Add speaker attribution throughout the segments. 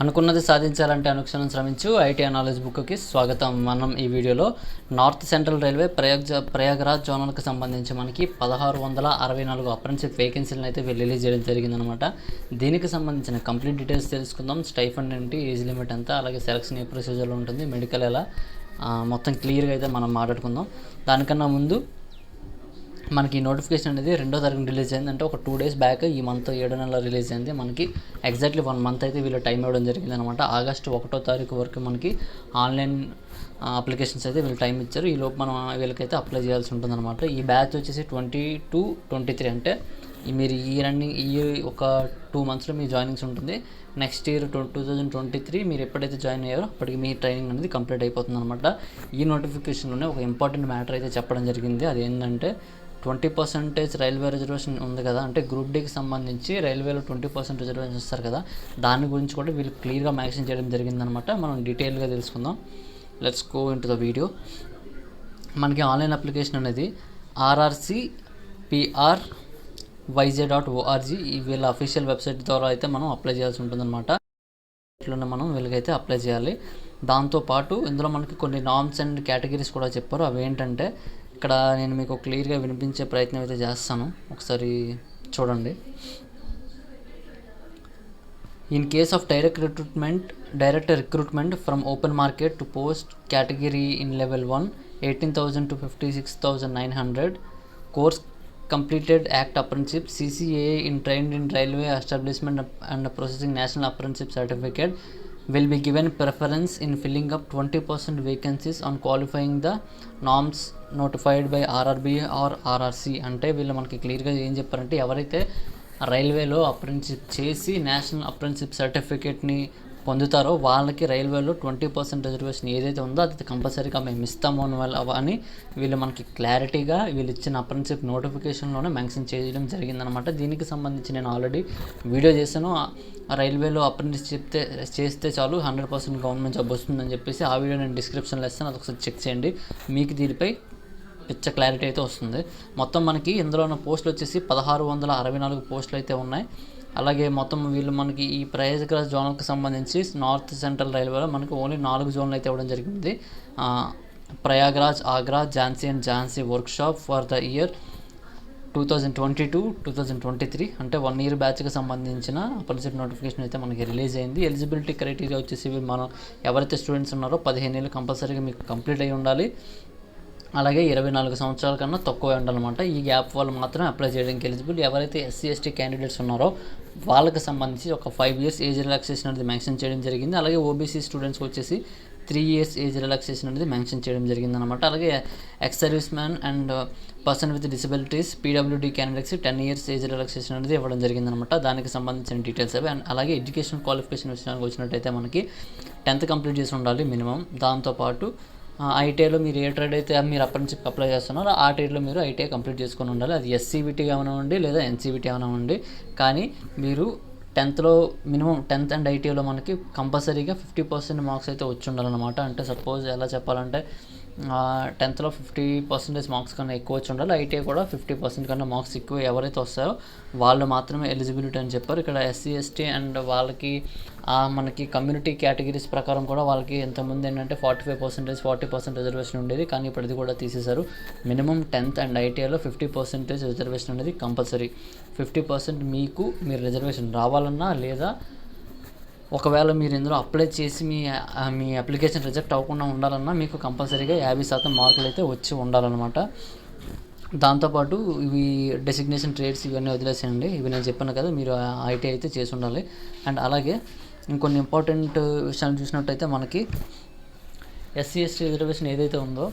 Speaker 1: అనుకున్నది సాధించాలంటే అనుక్షణం శ్రమించు IT knowledge బుక్కి స్వాగతం. మనం ఈ వీడియోలో నార్త్ సెంట్రల్ రైల్వే ప్రయాగరాజ్ జోనల్కి సంబంధించి మనకి 1664 అప్రెంటిస్ వేకెన్సీలను అయితే రిలీజ్ చేయడం జరిగిందనమాట. దీనికి సంబంధించిన కంప్లీట్ డీటెయిల్స్ తెలుసుకుందాం. స్టైఫండ్ ఏంటి, ఏజ్ లిమిట్ ఎంత, అలాగే సెలక్షన్ ఏ ప్రొసీజర్లో ఉంటుంది, మెడికల్ ఎలా, మొత్తం క్లియర్గా అయితే మనం మాట్లాడుకుందాం. దానికన్నా ముందు మనకి నోటిఫికేషన్ అనేది 2వ తారీఖున రిలీజ్ అయింది. అంటే ఒక 2 days బ్యాక్ ఈ మంత్ 7వ నెలలో రిలీజ్ అయింది. మనకి ఎగ్జాక్ట్లీ 1 month అయితే వీళ్ళు టైం ఇవ్వడం జరిగింది అనమాట. ఆగస్టు 1వ తారీఖు వరకు మనకి ఆన్లైన్ అప్లికేషన్స్ అయితే వీళ్ళు టైం ఇచ్చారు. ఈ లోపు మనం వీళ్ళకైతే అప్లై చేయాల్సి ఉంటుంది అనమాట. ఈ బ్యాచ్ వచ్చేసి 22-23 అంటే మీరు ఈ ఒక 2 monthsలో మీ జాయినింగ్స్ ఉంటుంది. నెక్స్ట్ ఇయర్ 2023 మీరు ఎప్పుడైతే జాయిన్ అయ్యారో అప్పటికి మీ ట్రైనింగ్ అనేది కంప్లీట్ అయిపోతుంది అనమాట. ఈ నోటిఫికేషన్లోనే ఒక ఇంపార్టెంట్ మ్యాటర్ అయితే చెప్పడం జరిగింది. అది ఏంటంటే 20% రైల్వే రిజర్వేషన్ ఉంది కదా, అంటే గ్రూప్ డీకి సంబంధించి రైల్వేలో 20% రిజర్వేషన్ ఇస్తారు కదా, దాని గురించి కూడా వీళ్ళు క్లియర్గా మెన్షన్ చేయడం జరిగిందనమాట. మనం డీటెయిల్గా తెలుసుకుందాం. Let's go in to the video. మనకి ఆన్లైన్ అప్లికేషన్ అనేది rrcpryj.org వీళ్ళ అఫీషియల్ వెబ్సైట్ ద్వారా అయితే మనం అప్లై చేయాల్సి ఉంటుందన్నమాట. ఇట్లోనే మనం వీళ్ళకైతే అప్లై చేయాలి. దాంతోపాటు ఇందులో మనకి కొన్ని నామ్స్ అండ్ కేటగిరీస్ కూడా చెప్పారు. అవి ఏంటంటే ఇక్కడ నేను మీకు క్లియర్గా వినిపించే ప్రయత్నం అయితే చేస్తాను, ఒకసారి చూడండి. In case of direct recruitment from open market to post category in level 1 18,000 to 56,900 course completed act apprenticeship CCAA trained in railway establishment and processing national apprenticeship certificate will be given preference in filling up 20% vacancies on qualifying the norms notified by RRB or RRC. అంటే వీళ్ళు మనకి క్లియర్గా ఏం చెప్పారంటే ఎవరైతే రైల్వేలో apprenticeship చేసి national apprenticeship సర్టిఫికేట్ని పొందుతారో వాళ్ళకి రైల్వేలో 20% రిజర్వేషన్ ఏదైతే ఉందో అది కంపల్సరీగా మేము ఇస్తాము అని వీళ్ళు మనకి క్లారిటీగా వీళ్ళు ఇచ్చిన అప్రెంటిస్షిప్ నోటిఫికేషన్లోనే మెన్షన్ చేయడం జరిగిందనమాట. దీనికి సంబంధించి నేను ఆల్రెడీ వీడియో చేశాను. రైల్వేలో అప్రెంటిస్షిప్ చేస్తే చాలు 100% గవర్నమెంట్ జాబ్ వస్తుందని చెప్పేసి ఆ వీడియో నేను డిస్క్రిప్షన్లో ఇస్తాను, అది ఒకసారి చెక్ చేయండి. మీకు దీనిపై పిచ్చ క్లారిటీ అయితే వస్తుంది. మొత్తం మనకి ఇందులో ఉన్న పోస్టులు వచ్చేసి 1664 పోస్టులు అయితే ఉన్నాయి. అలాగే మొత్తం వీళ్ళు మనకి ఈ ప్రయాగరాజ్ జోనల్కి సంబంధించి నార్త్ సెంట్రల్ రైల్వేలో మనకి ఓన్లీ 4 జోన్లు అయితే ఇవ్వడం జరిగింది. Prayagraj, Agra, Jhansi workshop for the year 2022-2023 అంటే 1 year బ్యాచ్కి సంబంధించిన అప్రెంటిస్షిప్ నోటిఫికేషన్ అయితే మనకి రిలీజ్ అయింది. ఎలిజిబిలిటీ క్రైటీరియా వచ్చేసి మనం ఎవరైతే స్టూడెంట్స్ ఉన్నారో 15 ఏళ్ళు కంపల్సరీగా మీకు కంప్లీట్ అయి ఉండాలి. అలాగే 24 సంవత్సరాల కన్నా తక్కువ ఉండాలన్నమాట. ఈ గ్యాప్ వాళ్ళు మాత్రమే అప్లై చేయడానికి ఎలిజిబుల్. ఎవరైతే SC/ST క్యాండిడేట్స్ ఉన్నారో వాళ్ళకి సంబంధించి ఒక 5 years ఏజ్ రిలాక్సేషన్ అనేది మెన్షన్ చేయడం జరిగింది. అలాగే OBC స్టూడెంట్స్కి వచ్చేసి 3 years ఏజ్ రిలాక్సేషన్ అనేది మెన్షన్ చేయడం జరిగిందనమాట. అలాగే ex service man and person with disabilities PWD క్యాండిడేట్స్కి 10 years ఏజ్ రిలాక్సేషన్ అనేది ఇవ్వడం జరిగిందనమాట. దానికి సంబంధించిన డీటెయిల్స్ అవి. అండ్ అలాగే ఎడ్యుకేషన్ క్వాలిఫికేషన్ విషయానికి వచ్చినట్టయితే మనకి 10th కంప్లీట్ చేసి ఉండాలి మినిమం. దాంతోపాటు ఐటీఐలో మీరు ఏ ట్రేడ్ అయితే మీరు అప్రెంటిస్షిప్ అప్లై చేస్తున్నారో ఆ ట్రేడ్లో మీరు ఐటీఐ కంప్లీట్ చేసుకొని ఉండాలి. అది SCVT కానివ్వండి లేదా NCVT కానివ్వండి. కానీ మీరు 10thలో మినిమం 10th అండ్ ఐటీఐలో మనకి కంపల్సరీగా 50% మార్క్స్ అయితే వచ్చి ఉండాలన్నమాట. అంటే సపోజ్ ఎలా చెప్పాలంటే 10thలో 50% మార్క్స్ కన్నా ఎక్కువ వచ్చి ఉండాలి. ఐటీఐ కూడా 50% కన్నా మార్క్స్ ఎక్కువ ఎవరైతే వస్తాయో వాళ్ళు మాత్రమే ఎలిజిబిలిటీ అని చెప్పారు. ఇక్కడ SC/ST అండ్ వాళ్ళకి మనకి కమ్యూనిటీ కేటగిరీస్ ప్రకారం కూడా వాళ్ళకి ఇంతకుముందు ఏంటంటే 45%, 40% రిజర్వేషన్ ఉండేది. కానీ ఇప్పుడు ఇది కూడా తీసేశారు. మినిమం 10th అండ్ ఐటీఐలో 50% రిజర్వేషన్ అనేది కంపల్సరీ. 50% మీరు రిజర్వేషన్ రావాలన్నా లేదా ఒకవేళ మీరు ఇందులో అప్లై చేసి మీ అప్లికేషన్ రిజెక్ట్ అవ్వకుండా ఉండాలన్నా మీకు కంపల్సరీగా 50% మార్కులు అయితే వచ్చి ఉండాలన్నమాట. దాంతోపాటు ఇవి డెసిగ్నేషన్ ట్రేడ్స్ ఇవన్నీ వదిలేసేయండి. ఇవి నేను చెప్పాను కదా, మీరు ఐటీఐ అయితే చేసి ఉండాలి. అండ్ అలాగే ఇంకొన్ని ఇంపార్టెంట్ విషయాలు చూసినట్టయితే మనకి SC/ST రిజర్వేషన్ ఏదైతే ఉందో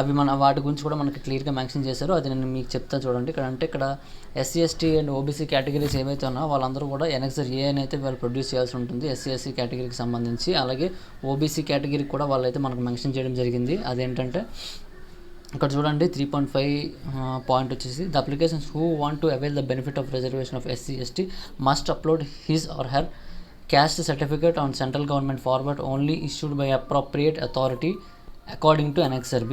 Speaker 1: అవి వాటి గురించి కూడా మనకి క్లియర్గా మెన్షన్ చేశారు. అది నేను మీకు చెప్తా చూడండి. ఇక్కడ SC/ST అండ్ OBC కేటగిరీస్ ఏవైతే ఉన్నాయో వాళ్ళందరూ కూడా ఎనెక్సర్ A అని అయితే వాళ్ళు ప్రొడ్యూస్ చేయాల్సి ఉంటుంది SC/ST కేటగిరీకి సంబంధించి. అలాగే OBC కేటగిరీకి కూడా వాళ్ళైతే మనకు మెన్షన్ చేయడం జరిగింది. అదేంటంటే ఇక్కడ చూడండి 3.5 పాయింట్ వచ్చేసి the applications who want to avail the benefit of reservation of SC/ST must upload his or her caste certificate on central government format only issued by appropriate authority according to Annexure B.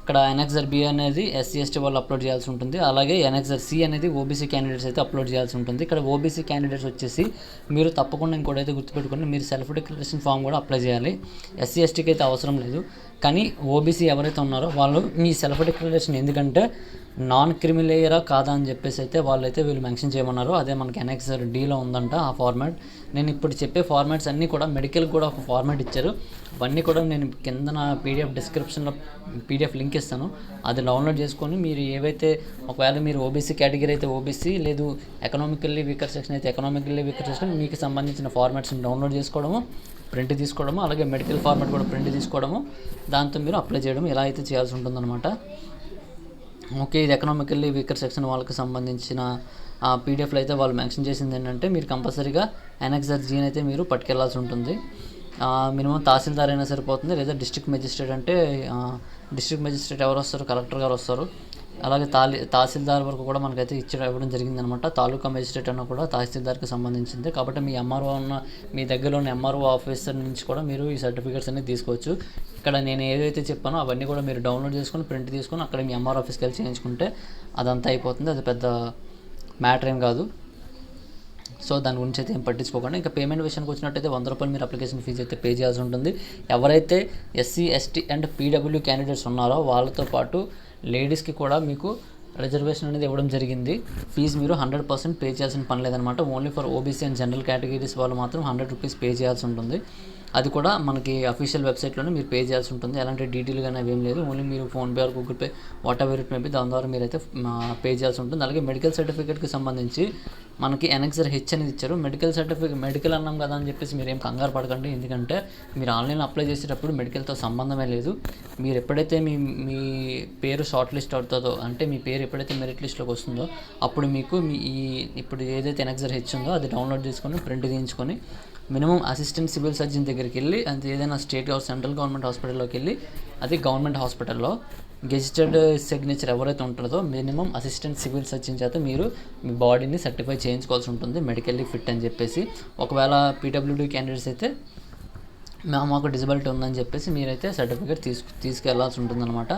Speaker 1: ఇక్కడ ఎన్ఎక్సర్ B అనేది SC ST వాళ్ళు upload చేయాల్సి ఉంటుంది. అలాగే ఎన్ఎక్సర్ C అనేది OBC candidates అయితే upload చేయాల్సి ఉంటుంది. ఇక్కడ ఓబీసీ క్యాండిడేట్స్ వచ్చేసి మీరు తప్పకుండా ఇంకోటైతే గుర్తుపెట్టుకోండి, మీరు సెల్ఫ్ డిక్లరేషన్ ఫామ్ కూడా అప్లై చేయాలి. ఎస్సీ ఎస్టీకి అయితే అవసరం లేదు, కానీ ఓబీసీ ఎవరైతే ఉన్నారో వాళ్ళు మీ సెల్ఫ్ డిక్లరేషన్, ఎందుకంటే నాన్ క్రిమిలేయరా కాదా అని చెప్పేసి అయితే వాళ్ళైతే వీళ్ళు మెన్షన్ చేయమన్నారు. అదే మనకి ఎన్ఎక్సర్ డీలో ఉందంట ఆ ఫార్మాట్. నేను ఇప్పుడు చెప్పే ఫార్మాట్స్ అన్నీ కూడా మెడికల్ కూడా ఒక ఫార్మాట్ ఇచ్చారు. అవన్నీ కూడా నేను కింద నా పీడిఎఫ్ డిస్క్రిప్షన్లో పీడిఎఫ్ లింక్ ఇస్తాను, అది డౌన్లోడ్ చేసుకొని మీరు ఏవైతే, ఒకవేళ మీరు ఓబీసీ కేటగిరీ అయితే ఓబీసీ, లేదు ఎకనామికల్లీ వీకర్ సెక్షన్ అయితే ఎకనామికల్లీ వీకర్ సెక్షన్, మీకు సంబంధించిన ఫార్మాట్స్ని డౌన్లోడ్ చేసుకోవడము, ప్రింట్ తీసుకోవడము, అలాగే మెడికల్ ఫార్మాట్ కూడా ప్రింట్ తీసుకోవడము, దాంతో మీరు అప్లై చేయడం ఇలా అయితే చేయాల్సి ఉంటుందన్నమాట. ఓకే, ఇది ఎకనామికల్లీ వీకర్ సెక్షన్ వాళ్ళకి సంబంధించిన పీడిఎఫ్లో అయితే వాళ్ళు మెన్షన్ చేసింది ఏంటంటే మీరు కంపల్సరీగా ఎన్ఎక్సర్ జీని అయితే మీరు పట్టుకెళ్లాల్సి ఉంటుంది. మినిమం తహసీల్దార్ అయినా సరిపోతుంది, లేదా డిస్ట్రిక్ట్ మెజిస్ట్రేట్ అంటే డిస్ట్రిక్ట్ మెజిస్ట్రేట్ ఎవరు వస్తారు, కలెక్టర్ గారు వస్తారు. అలాగే తహసీల్దార్ వరకు కూడా మనకైతే ఇవ్వడం జరిగిందనమాట. తాలూకా మెజిస్ట్రేట్ అన్న కూడా తహసీల్దార్కి సంబంధించింది కాబట్టి మీ ఎంఆర్ఓ మీ దగ్గరలో ఉన్న ఎంఆర్ఓ ఆఫీసర్ నుంచి కూడా మీరు ఈ సర్టిఫికేట్స్ అనేది తీసుకోవచ్చు. ఇక్కడ నేను ఏదైతే చెప్పానో అవన్నీ కూడా మీరు డౌన్లోడ్ చేసుకొని ప్రింట్ తీసుకొని అక్కడ మీ ఎంఆర్ఓ ఆఫీస్కి వెళ్ళి చేయించుకుంటే అదంతా అయిపోతుంది. అది పెద్ద మ్యాటర్ ఏం కాదు. సో దాని గురించి అయితే ఏం పట్టించుకోకండి. ఇంకా పేమెంట్ విషయానికి వచ్చినట్టయితే 100 రూపాయలు మీరు అప్లికేషన్ ఫీజు అయితే పే చేయాల్సి ఉంటుంది. ఎవరైతే SC ST and PW candidates ఉన్నారో వాళ్ళతో పాటు లేడీస్కి కూడా మీకు రిజర్వేషన్ అనేది ఇవ్వడం జరిగింది. ఫీజు మీరు 100% పే చేయాల్సిన పని లేదనమాట. Only for OBC and general categories వాళ్ళు మాత్రం 100 రూపీస్ పే చేయాల్సి ఉంటుంది. అది కూడా మనకి అఫీషియల్ వెబ్సైట్లోనే మీరు పే చేయాల్సి ఉంటుంది. ఎలాంటి డీటెయిల్ కానీ అవేం లేదు, ఓన్లీ మీరు PhonePe are Google pay what ever it may be, దాని ద్వారా మీరైతే పే చేయాల్సి ఉంటుంది. అలాగే మెడికల్ సర్టిఫికేట్కి సంబంధించి మనకి ఎన్ఎక్సర్ హెచ్ అనేది ఇచ్చారు. మెడికల్ సర్టిఫికేట్, మెడికల్ అన్నాం కదా అని చెప్పేసి మీరు ఏం కంగారు పడకండి, ఎందుకంటే మీరు ఆన్లైన్లో అప్లై చేసేటప్పుడు మెడికల్తో సంబంధమే లేదు. మీరు ఎప్పుడైతే మీ పేరు షార్ట్ లిస్ట్ అవుతుందో, అంటే మీ పేరు ఎప్పుడైతే మెరిట్ లిస్ట్లోకి వస్తుందో అప్పుడు మీకు ఇప్పుడు ఏదైతే ఎన్ఎక్సర్ హెచ్ ఉందో అది డౌన్లోడ్ చేసుకొని ప్రింట్ తీయించుకొని మినిమం అసిస్టెంట్ సివిల్ సర్జన్ దగ్గరికి వెళ్ళి, అది ఏదైనా స్టేట్ సెంట్రల్ గవర్నమెంట్ హాస్పిటల్లోకి వెళ్ళి, అది గవర్నమెంట్ హాస్పిటల్లో గెజిటెడ్ సిగ్నేచర్ ఎవరైతే ఉంటుందో మినిమం అసిస్టెంట్ సివిల్ సర్జన్ చేత మీరు మీ బాడీని సర్టిఫై చేయించుకోవాల్సి ఉంటుంది మెడికల్లీ ఫిట్ అని చెప్పేసి. ఒకవేళ పీడబ్ల్యూడీ క్యాండిడేట్స్ అయితే మాకు డిజబిలిటీ ఉందని చెప్పేసి మీరైతే సర్టిఫికేట్ తీసుకెళ్లాల్సి ఉంటుందన్నమాట.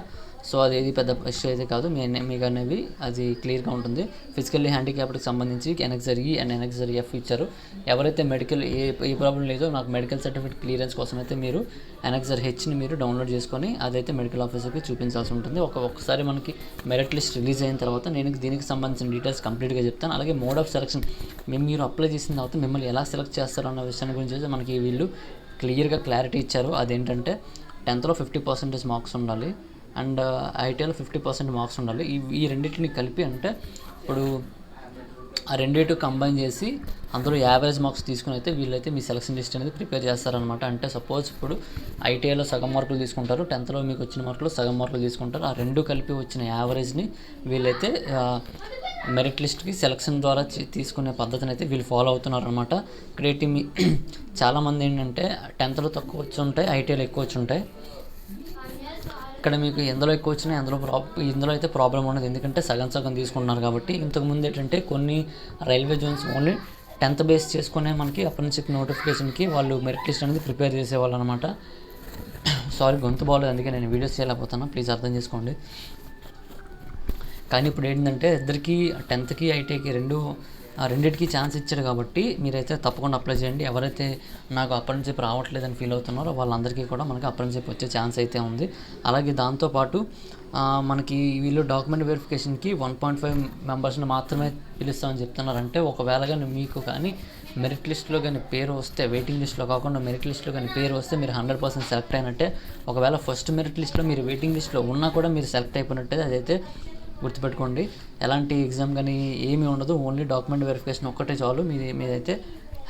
Speaker 1: సో అది ఏది పెద్ద ఇష్యూ అయితే కాదు, మీకు అనేవి అది క్లియర్గా ఉంటుంది. ఫిజికల్లీ హ్యాండిక్యాప్డ్కి సంబంధించి ఎన్ఎక్సర్ ఈ అండ్ ఎన్ఎక్సర్ ఎఫ్ ఇచ్చారు. ఎవరైతే మెడికల్ ఏ ప్రాబ్లం లేదో నాకు మెడికల్ సర్టిఫికేట్ క్లియరెన్స్ కోసం అయితే మీరు ఎన్ఎక్సర్ హెచ్ని మీరు డౌన్లోడ్ చేసుకొని అదైతే మెడికల్ ఆఫీసర్కి చూపించాల్సి ఉంటుంది. ఒక్కసారి మనకి మెరిట్ లిస్ట్ రిలీజ్ అయిన తర్వాత నేను దీనికి సంబంధించిన డీటెయిల్స్ కంప్లీట్గా చెప్తాను. అలాగే మోడ్ ఆఫ్ సెలక్షన్, మీరు అప్లై చేసిన తర్వాత మిమ్మల్ని ఎలా సెలెక్ట్ చేస్తారో అన్న విషయాన్ని గురించి అయితే మనకి వీళ్ళు క్లియర్గా క్లారిటీ ఇచ్చారు. అదేంటంటే 10th 50% మార్క్స్ ఉండాలి అండ్ ఐటీలో 50% మార్క్స్ ఉండాలి. ఈ రెండింటిని కలిపి, అంటే ఇప్పుడు ఆ రెండింటి కంబైన్ చేసి అందులో యావరేజ్ మార్క్స్ తీసుకుని అయితే వీళ్ళైతే మీ సెలక్షన్ లిస్ట్ అనేది ప్రిపేర్ చేస్తారనమాట. అంటే సపోజ్ ఇప్పుడు ఐటీఐలో సగం మార్కులు తీసుకుంటారు, 10thలో మీకు వచ్చిన మార్కులు సగం మార్కులు తీసుకుంటారు. ఆ రెండు కలిపి వచ్చిన యావరేజ్ని వీళ్ళైతే మెరిట్ లిస్ట్కి సెలక్షన్ ద్వారా తీసుకునే పద్ధతిని అయితే వీళ్ళు ఫాలో అవుతున్నారు అనమాట. ఇక్కడేంటి చాలామంది ఏంటంటే 10thలో తక్కువ వచ్చి ఉంటాయి, ఐటీఐలో ఎక్కువ వచ్చి ఉంటాయి. ఇక్కడ మీకు ఎందులో ఎక్కువ వచ్చినా ఇందులో అయితే ప్రాబ్లం ఉండదు, ఎందుకంటే సగం తీసుకుంటున్నారు కాబట్టి. ఇంతకుముందు ఏంటంటే కొన్ని railway Jones only 10th base చేసుకునే మనకి అప్రెంటిస్ నోటిఫికేషన్కి వాళ్ళు మెరిట్ లిస్ట్ అనేది ప్రిపేర్ చేసేవాళ్ళు అనమాట. సారీ, గొంతు బాగోలేదు, అందుకే నేను వీడియోస్ చేయలేకపోతాను, ప్లీజ్ అర్థం చేసుకోండి. కానీ ఇప్పుడు ఏంటంటే ఇద్దరికి 10thకి ఐటీఐకి రెండింటికి ఛాన్స్ ఇచ్చారు కాబట్టి మీరైతే తప్పకుండా అప్లై చేయండి. ఎవరైతే నాకు అప్రెంటిస్‌షిప్ రావట్లేదని ఫీల్ అవుతున్నారో వాళ్ళందరికీ కూడా మనకి అప్రెంటిస్‌షిప్ వచ్చే ఛాన్స్ అయితే ఉంది. అలాగే దాంతోపాటు మనకి వీళ్ళు డాక్యుమెంట్ వెరిఫికేషన్కి 1.5 మెంబర్స్ని మాత్రమే పిలుస్తామని చెప్తున్నారు. అంటే ఒకవేళ కానీ మీకు కానీ మెరిట్ లిస్ట్లో కానీ పేరు వస్తే, వెయిటింగ్ లిస్ట్లో కాకుండా మెరిట్ లిస్ట్లో కానీ పేరు వస్తే మీరు 100% సెలెక్ట్ అయినట్టే. ఒకవేళ ఫస్ట్ మెరిట్ లిస్ట్లో మీరు వెయిటింగ్ లిస్ట్లో ఉన్నా కూడా మీరు సెలెక్ట్ అయిపోయినట్టే. అదైతే గుర్తుపెట్టుకోండి. ఎలాంటి ఎగ్జామ్ కానీ ఏమీ ఉండదు, ఓన్లీ డాక్యుమెంట్ వెరిఫికేషన్ ఒక్కటే చాలు, మీదైతే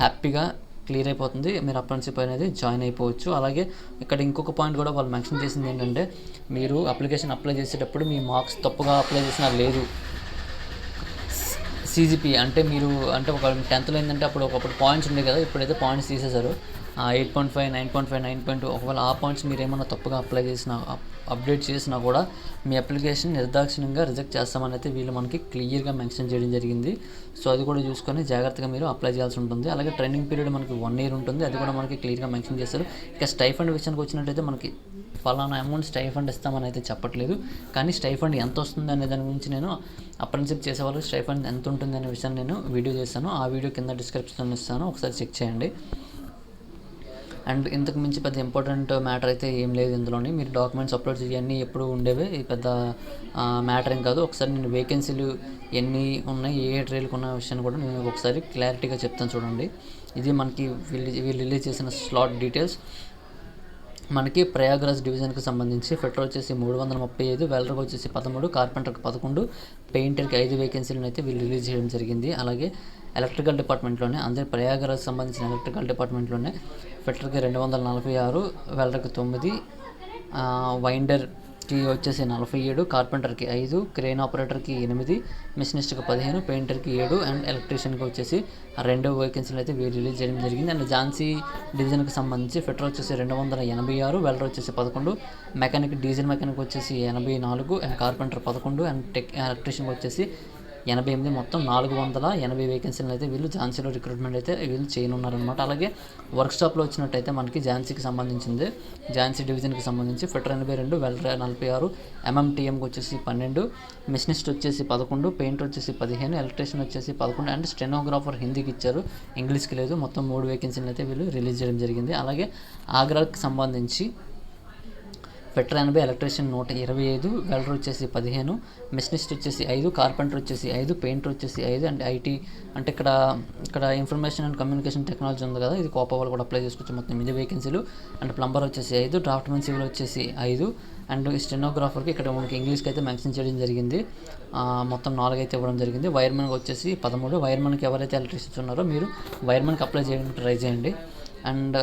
Speaker 1: హ్యాపీగా క్లియర్ అయిపోతుంది, మీరు అప్రెంటిస్‌షిప్ అనేది జాయిన్ అయిపోవచ్చు. అలాగే ఇక్కడ ఇంకొక పాయింట్ కూడా వాళ్ళు మెన్షన్ చేసింది ఏంటంటే, మీరు అప్లికేషన్ అప్లై చేసేటప్పుడు మీ మార్క్స్ తప్పుగా అప్లై చేసినా లేదు, సీజీపీ అంటే మీరు ఒక 10thలో ఏంటంటే ఒకప్పుడు పాయింట్స్ ఉండే కదా, ఇప్పుడైతే పాయింట్స్ తీసేశారు. 8.5, 9.5, 9.2 ఒకవేళ ఆ పాయింట్స్ మీరు ఏమన్నా తప్పుగా అప్లై చేసినా అప్డేట్ చేసినా కూడా మీ అప్లికేషన్ నిర్దాక్షిణ్యంగా రిజెక్ట్ చేస్తామని అయితే వీళ్ళు మనకి క్లియర్గా మెన్షన్ చేయడం జరిగింది. సో అది కూడా చూసుకొని జాగ్రత్తగా మీరు అప్లై చేయాల్సి ఉంటుంది. అలాగే ట్రైనింగ్ పీరియడ్ మనకి 1 year ఉంటుంది, అది కూడా మనకి క్లియర్గా మెన్షన్ చేస్తారు. ఇక స్టైఫండ్ విషయానికి వచ్చినట్టయితే మనకి ఫలానా అమౌంట్ స్టైఫండ్ ఇస్తామని అయితే చెప్పట్లేదు, కానీ స్టైఫండ్ ఎంత వస్తుంది అనే దాని గురించి నేను అప్రెంటిస్‌షిప్ చేసే వాళ్ళకి స్టైఫండ్ ఎంత ఉంటుంది అనే విషయాన్ని నేను వీడియో చేశాను. ఆ వీడియో కింద డిస్క్రిప్షన్లో ఇస్తాను, ఒకసారి చెక్ చేయండి. అండ్ ఇంతకు మించి పెద్ద ఇంపార్టెంట్ మ్యాటర్ అయితే ఏం లేదు ఇందులోని. మీరు డాక్యుమెంట్స్ అప్లోడ్ చేయన్నీ ఎప్పుడు ఉండేవే, ఈ పెద్ద మ్యాటర్ ఏం కాదు. ఒకసారి నేను వేకెన్సీలు ఎన్ని ఉన్నాయి, ఏ ట్రైల్కి ఉన్న విషయాన్ని కూడా నేను ఒకసారి క్లారిటీగా చెప్తాను చూడండి. ఇది మనకి వీళ్ళు రిలీజ్ చేసిన స్లాట్ డీటెయిల్స్. మనకి ప్రయాగ్రాజ్ డివిజన్కి సంబంధించి ఫిట్టర్ వచ్చేసి 335, వెల్డర్కి వచ్చేసి 13, కార్పెంటర్కి 11, పెయింటర్కి 5 వేకెన్సీలను అయితే వీళ్ళు రిలీజ్ చేయడం జరిగింది. అలాగే ఎలక్ట్రికల్ డిపార్ట్మెంట్లోనే అంటే ప్రయాగరాజ్ సంబంధించిన ఎలక్ట్రికల్ డిపార్ట్మెంట్లోనే ఫిట్టర్కి 246, వెల్డర్కి 9, వైండర్కి వచ్చేసి 47, కార్పెంటర్కి 5, క్రేన్ ఆపరేటర్కి 8, మిషనిస్ట్కి 15, పెయింటర్కి 7 అండ్ ఎలక్ట్రీషియన్కి వచ్చేసి 2 వేకెన్సీలు అయితే వీళ్ళు రిలీజ్ చేయడం జరిగింది. అండ్ ఝాన్సీ డివిజన్కి సంబంధించి ఫిట్టర్ వచ్చేసి 286, వెల్డర్ వచ్చేసి 11, మెకానిక్ డీజిల్ మెకానిక్ వచ్చేసి 84 అండ్ కార్పెంటర్ 11 అండ్ ఎలక్ట్రీషియన్కి వచ్చేసి 88, మొత్తం 480 వేకెన్సీలు అయితే వీళ్ళు ఝాన్సీలో రిక్రూట్మెంట్ అయితే వీళ్ళు చేయనున్నారనమాట. అలాగే వర్క్షాప్లో వచ్చినట్టయితే మనకి ఝాన్సీకి సంబంధించింది, ఝాన్సీ డివిజన్కి సంబంధించి ఫిట్టర్ 82, వెల్డర్ 46, ఎంఎంటీఎంకి వచ్చేసి 12, మిషనిస్ట్ వచ్చేసి 11, పెయింటర్ వచ్చేసి 15, ఎలక్ట్రీషియన్ వచ్చేసి 11 అండ్ స్టెనోగ్రాఫర్ హిందీకి ఇచ్చారు, ఇంగ్లీష్కి లేదు. మొత్తం 3 వేకెన్సీలు అయితే వీళ్ళు రిలీజ్ చేయడం జరిగింది. అలాగే ఆగ్రాకి సంబంధించి ఫిట్టర్ 80, ఎలక్ట్రీషియన్ 125, వెల్డర్ వచ్చేసి 15, మిషనిస్ట్ వచ్చేసి 5, కార్పెంటర్ వచ్చేసి 5, పెయింటర్ వచ్చేసి 5 అండ్ ఐటీ అంటే ఇక్కడ ఇన్ఫర్మేషన్ అండ్ కమ్యూనికేషన్ టెక్నాలజీ ఉంది కదా, ఇది కోపా వాళ్ళు కూడా అప్లై చేసుకోవచ్చు. మొత్తం 8 వేకెన్సీలు. అండ్ ప్లంబర్ వచ్చేసి 5, డ్రాఫ్ట్మెన్ సివిల్ వచ్చేసి 5 అండ్ స్టెనోగ్రాఫర్కి ఇక్కడ మనకి ఇంగ్లీష్కి అయితే మెన్షన్ చేయడం జరిగింది. మొత్తం 4 అయితే ఇవ్వడం జరిగింది. వైర్మెన్కి వచ్చేసి 13. వైర్మెన్కి ఎవరైతే ఎలక్ట్రీషియన్స్ ఉన్నారో మీరు వైర్మెన్కి అప్లై చేయడానికి ట్రై చేయండి. అండ్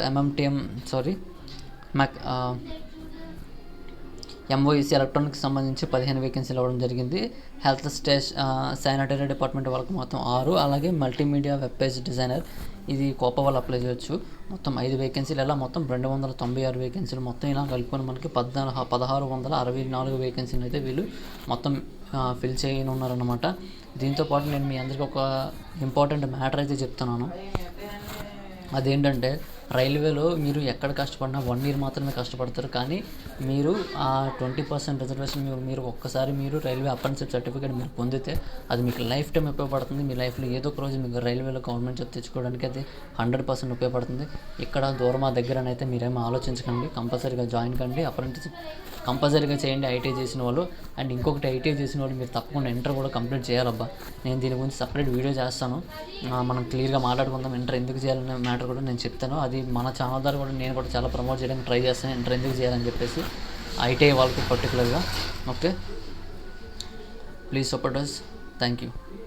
Speaker 1: ఎంఓఈసీ ఎలక్ట్రానిక్స్ సంబంధించి 15 వేకెన్సీలు ఇవ్వడం జరిగింది. హెల్త్ శానిటరీ డిపార్ట్మెంట్ వాళ్ళకి మొత్తం 6, అలాగే మల్టీమీడియా వెబ్ పేజ్ డిజైనర్ ఇది కోపా వాళ్ళు అప్లై చేయొచ్చు. మొత్తం 5 వేకెన్సీలు, ఇలా మొత్తం 296 వేకెన్సీలు. మొత్తం ఇలా కలుపుకొని మనకి 1664 వేకెన్సీలు అయితే వీళ్ళు మొత్తం ఫిల్ చేయనున్నారన్నమాట. దీంతోపాటు నేను మీ అందరికీ ఒక ఇంపార్టెంట్ మ్యాటర్ అయితే చెప్తున్నాను. అదేంటంటే రైల్వేలో మీరు ఎక్కడ కష్టపడినా 1 year మాత్రమే కష్టపడతారు, కానీ మీరు ఆ 20% రిజర్వేషన్ మీరు ఒక్కసారి మీరు రైల్వే అప్రెంటిస్‌షిప్ సర్టిఫికేట్ మీరు పొందితే అది మీకు లైఫ్ టైం ఉపయోగపడుతుంది. మీ లైఫ్లో ఏదో ఒక రోజు మీకు రైల్వేలో గవర్నమెంట్ జాబ్ తెచ్చుకోవడానికి అది 100% ఉపయోగపడుతుంది. ఇక్కడ దూరమా దగ్గరనైతే మీరేమో ఆలోచించకండి, కంపల్సరీగా జాయిన్ కండి. అప్రెంటిస్‌షిప్ కంపల్సరీగా చేయండి ఐటీఐ చేసిన వాళ్ళు. అండ్ ఇంకొకటి, ఐటీఐ చేసిన వాళ్ళు మీరు తప్పకుండా ఇంటర్ కూడా కంప్లీట్ చేయాలబ్బా. నేను దీని గురించి సపరేట్ వీడియో చేస్తాను, మనం క్లియర్గా మాట్లాడుకుందాం. ఇంటర్ ఎందుకు చేయాలనే మ్యాటర్ కూడా నేను చెప్తాను. అది మన ఛానల్ ద్వారా కూడా నేను కూడా చాలా ప్రమోట్ చేయడానికి ట్రై చేస్తాను, ఇంటర్ ఎందుకు చేయాలని చెప్పేసి ఐటీఐ వాళ్ళకి పర్టికులర్గా. Okay, please support us. Thank you.